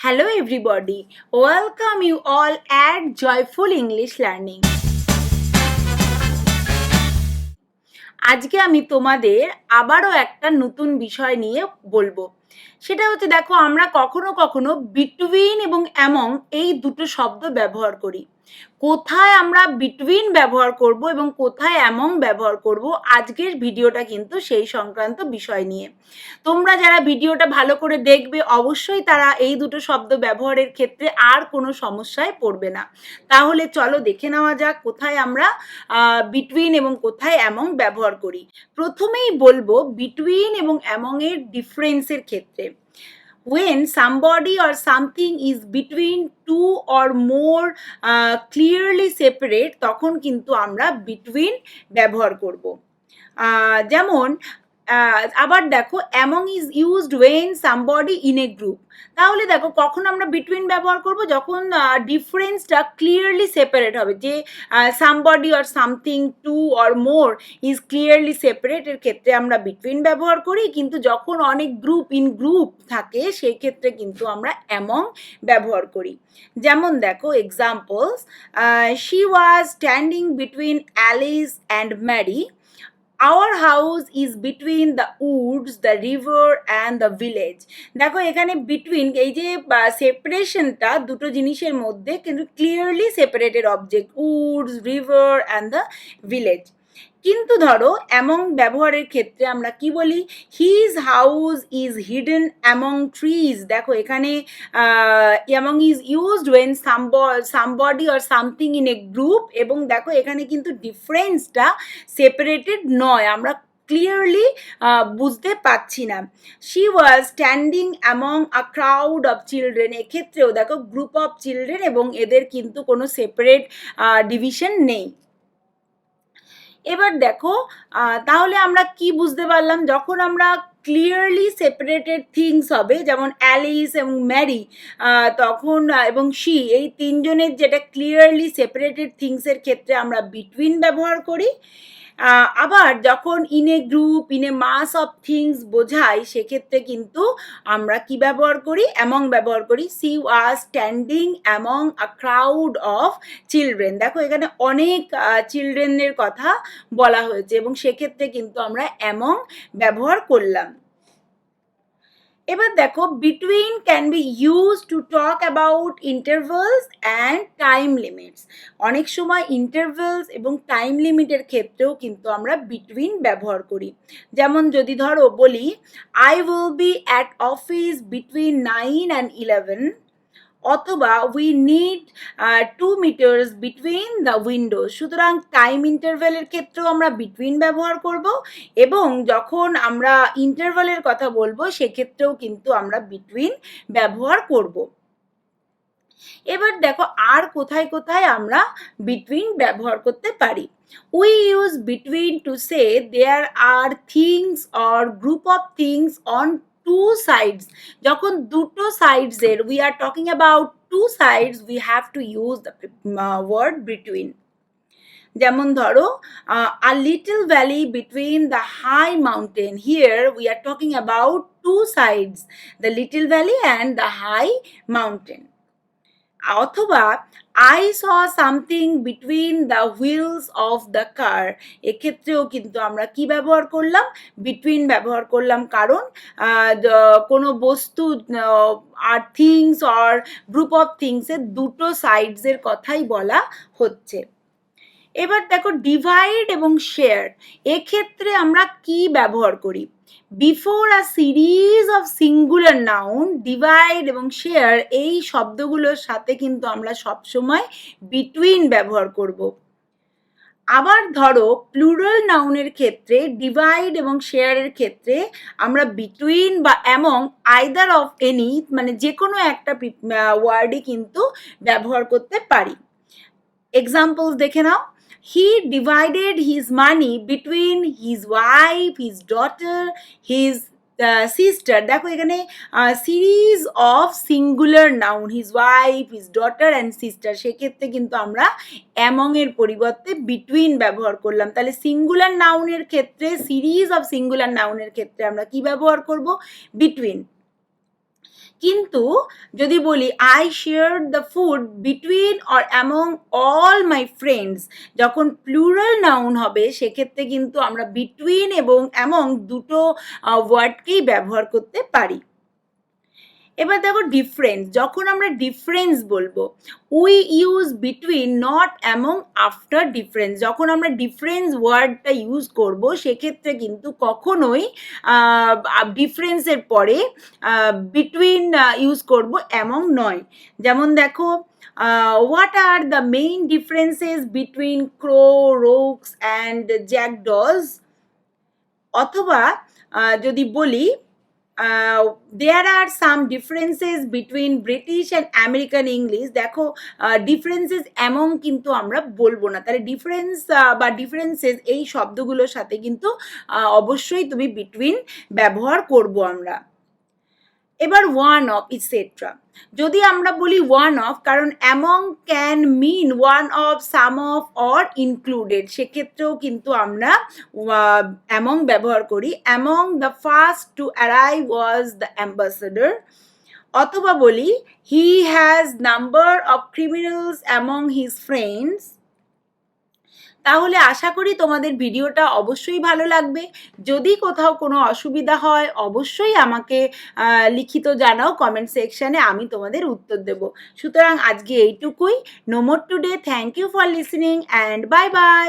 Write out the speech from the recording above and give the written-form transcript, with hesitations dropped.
Hello everybody, welcome you all at Joyful English Learning. আজকে আমি তোমাদের আবারও একটা নতুন বিষয় নিয়ে বলবো। সেটা হচ্ছে দেখো আমরা কখনো কখনো বিটুইন এবং অ্যামং এই দুটো শব্দ ব্যবহার করি। কোথায় আমরা বিটুইন ব্যবহার করব এবং কোথায় অ্যামং ব্যবহার করব আজকের ভিডিওটা কিন্তু সেই সংক্রান্ত বিষয় নিয়ে। তোমরা যারা ভিডিওটা ভালো করে দেখবে অবশ্যই তারা এই দুটো শব্দ ব্যবহারের ক্ষেত্রে আর কোনো সমস্যায় পড়বে না। তাহলে চলো দেখে নেওয়া যাক কোথায় আমরা বিটুইন এবং কোথায় অ্যামং ব্যবহার করি। প্রথমেই বলবো বিটুইন এবং অ্যামং এর ডিফারেন্সের ক্ষেত্রে। When somebody or something is between two or more clearly separate তখন কিন্তু আমরা between ব্যবহার করব। যেমন আবার দেখো among is used when somebody in a group. তাহলে দেখো কখন আমরা বিটুইন ব্যবহার করব যখন ডিফারেন্সটা ক্লিয়ারলি সেপারেট হবে, যে somebody or something to or more is clearly separate এর ক্ষেত্রে আমরা বিটুইন ব্যবহার করি, কিন্তু যখন অনেক গ্রুপ থাকে সেই ক্ষেত্রে কিন্তু আমরা অ্যামং ব্যবহার করি। যেমন দেখো examples, she was standing between Alice and Mary. Our house is between the woods, the river and the village. দেখো এখানে বিটুইন এই যে সেপারেশনটা দুটো জিনিসের মধ্যে কিন্তু clearly separated object, woods, river and the village. কিন্তু ধরো অ্যামং ব্যবহারের ক্ষেত্রে আমরা কি বলি? His house is hidden among trees. দেখো এখানে among is used when somebody or something in a group, এবং দেখো এখানে কিন্তু ডিফারেন্সটা সেপারেটেড নয়, আমরা ক্লিয়ারলি বুঝতে পাচ্ছি না। She was standing among a crowd of children, এক্ষেত্রেও দেখো গ্রুপ অফ চিলড্রেন এবং এদের কিন্তু কোনো সেপারেট ডিভিশন নেই। এবার দেখো তাহলে আমরা কি বুঝতে পারলাম? যখন আমরা ক্লিয়ারলি সেপারেটেড থিংস হবে, যেমন অ্যালিস এবং ম্যারি তখন এবং শি, এই তিনজনের যেটা ক্লিয়ারলি সেপারেটেড থিংসের ক্ষেত্রে আমরা বিটুইন ব্যবহার করি। আবার যখন in a group, in a mass of things বোঝাই সেক্ষেত্রে কিন্তু আমরা কি ব্যবহার করি? অ্যামং ব্যবহার করি। C was standing among a crowd of children. দেখো এখানে অনেক চিলড্রেনের কথা বলা হয়েছে এবং সেক্ষেত্রে কিন্তু আমরা অ্যামং ব্যবহার করলাম। এবার দেখো between can be use to talk about intervals and time limits. অনেক সময় ইন্টারভালস এবং টাইম লিমিটের ক্ষেত্রেও কিন্তু আমরা বিটুইন ব্যবহার করি। যেমন যদি ধরো বলি I will be at office between 9 and 11, অথবা we need 2 meters between the Windows. সুতরাং টাইম ইন্টারভ্যালের ক্ষেত্রেও আমরা বিটুইন ব্যবহার করব, এবং যখন আমরা ইন্টারভ্যালের কথা বলবো সেক্ষেত্রেও কিন্তু আমরা বিটুইন ব্যবহার করব। এবার দেখো আর কোথায় কোথায় আমরা বিটুইন ব্যবহার করতে পারি। We use between to say there are things or group of things on two sides. যখন দুটো সাইডসের, we are talking about two sides, we have to use the word between. যেমন ধরো a little valley between the high mountain. Here we are talking about two sides, the little valley and the high mountain. অথবা I saw something between the wheels of the car, এক্ষেত্রেও কিন্তু আমরা কি ব্যবহার করলাম? Between ব্যবহার করলাম, কারণ কোনো বস্তু আর থিংস অর গ্রুপ অফ থিংসের দুটো সাইডসের কথাই বলা হচ্ছে। এবার দেখো ডিভাইড এবং শেয়ার, এক্ষেত্রে আমরা কি ব্যবহার করি? Before a series of singular noun, divide এবং শেয়ার এই শব্দগুলোর সাথে কিন্তু আমরা সবসময় বিটুইন ব্যবহার করব। আবার ধরো প্লুরাল নাউনের ক্ষেত্রে ডিভাইড এবং শেয়ারের ক্ষেত্রে আমরা বিটুইন বা অ্যামং আইদার অফ এনি, মানে যে কোনো একটা ওয়ার্ডই কিন্তু ব্যবহার করতে পারি। এক্সাম্পলস দেখে নাও। He divided his money between his wife, his daughter, his sister. দেখো এখানে series of singular noun, his wife, his daughter and sister, সেক্ষেত্রে কিন্তু আমরা অ্যামং এর পরিবর্তে বিটুইন ব্যবহার করলাম। তাহলে সিঙ্গুলার নাউনের ক্ষেত্রে, সিরিজ অফ সিঙ্গুলার নাউনের ক্ষেত্রে আমরা কি ব্যবহার করব? বিটুইন। কিন্তু যদি বলি I share the food between or among all my friends, যখন প্লুরাল নাউন হবে সেক্ষেত্রে কিন্তু আমরা বিটুইন এবং অ্যামং দুটো ওয়ার্ডকেই ব্যবহার করতে পারি। এবার দেখো ডিফারেন্স, যখন আমরা ডিফারেন্স বলবো we use between not among after difference, যখন আমরা ডিফারেন্স ওয়ার্ডটা ইউজ করব সেক্ষেত্রে কিন্তু কখনোই ডিফারেন্সের পরে বিটুইন ইউজ করব অ্যামং নয়। যেমন দেখো what are the main differences between crow, rooks and jackdaws, অথবা যদি বলি there are some differences between British and American English, দেখো differences among কিন্তু আমরা বলবো না, তাহলে ডিফারেন্স বা ডিফারেন্সেস এই শব্দগুলোর সাথে কিন্তু অবশ্যই তুমি বিটুইন ব্যবহার করব আমরা। এবার ওয়ান অফ ইটসেট্রা, যদি আমরা বলি ওয়ান অফ, কারণ among can mean one of, some of or included, সেক্ষেত্রেও কিন্তু আমরা অ্যামং ব্যবহার করি। Among the first to arrive was the ambassador, অথবা বলি he has number of criminals among his friends. তাহলে আশা করি তোমাদের ভিডিওটা অবশ্যই ভালো লাগবে। যদি কোথাও কোনো অসুবিধা হয় অবশ্যই আমাকে লিখিত জানাও কমেন্ট সেকশানে, আমি তোমাদের উত্তর দেব। সুতরাং আজকে এইটুকুই। No more today. Thank you for listening and bye by.